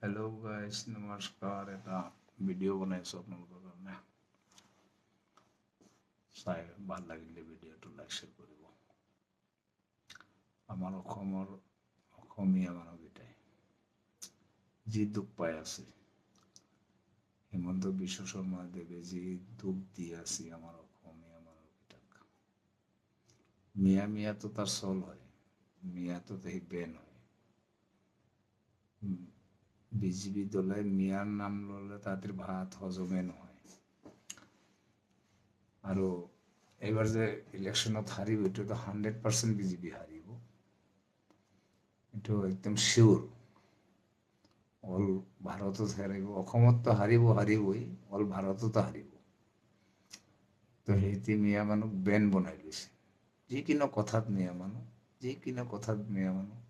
Hello' guys, নমস্কাৰ। এটা video' বনাইছোঁ আপোনালোকৰ কাৰণে। চাই ভাল লাগিলে ভিডিঅ'টো লাইক শ্বেয়াৰ কৰিব। আমাৰ অসমীয়া মানুহকেইটাই যি দুখ পাই আছে, হিমন্ত বিশ্ব শৰ্মা দেৱে যি দুখ দি আছে আমাৰ অসমীয়া মানুহকেইটাক। মিয়াতো তার চল হয়, মিয়াতো সেই বেন হয়। বিজেপি দলে মিয়ার নাম ললে তাদের ভাত হজমে নহয়। আৰু এইবাৰ যে ইলেকশ্যনত হাৰিব, এইটোতো 100% বিজেপি হাৰিব, এইটো একদম শিওৰ। অল ভাৰতত হাৰিব, অসমততো হাৰিবই, অল ভাৰততো হাৰিব। তো সেইটি মিয়া মানুহ বেন বনাই লৈছে। যিকোনো কথাত মিয়া মানুহ।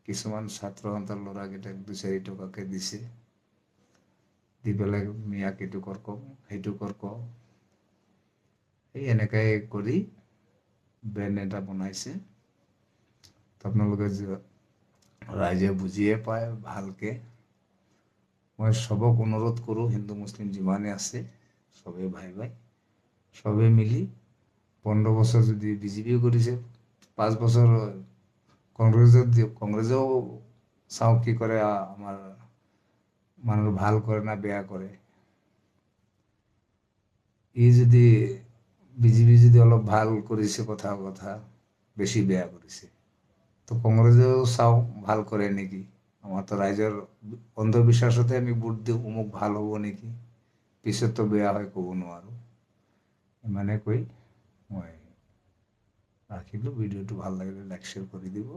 কিছুমান ছাত্ৰ সন্থাৰ ল'ৰাকেইটাক 2-4 টকাকে দিছে, দি পেলাই মিয়াক এইটো কৰ কওক, সেইটো কৰ কওক। এই এনেকাই কৰি বেন এটা বনাইছে। আপোনালোকে ৰাইজে বুজিয়ে পায় ভালকে। মই সবক অনুৰোধ কৰোঁ, হিন্দু মুছলিম যিমানে আছে সবে ভাই সবে মিলি 15 বছৰ যদি বিজেপিও কৰিছে, 5 বছৰ কংগ্ৰেছত দিয়ক, কংগ্ৰেছেও চাওক কি কৰে, আমাৰ মানুহ ভাল কৰে না বেয়া কৰে। যদি বিজেপি যদি অলপ ভাল কৰিছে, কথা বেছি বেয়া কৰিছে, তো কংগ্ৰেছেও চাওক ভাল কৰে নেকি। আমাৰতো ৰাইজৰ অন্ধবিশ্বাসতে আমি ভোট দিওঁ, অমুক ভাল হ'ব নেকি, পিছততো বেয়া হয় ক'ব নোৱাৰোঁ। ইমানে কৈ মই ৰাখিলোঁ। ভিডিঅ'টো ভাল লাগিলে লাইক শ্বেয়াৰ কৰি দিব।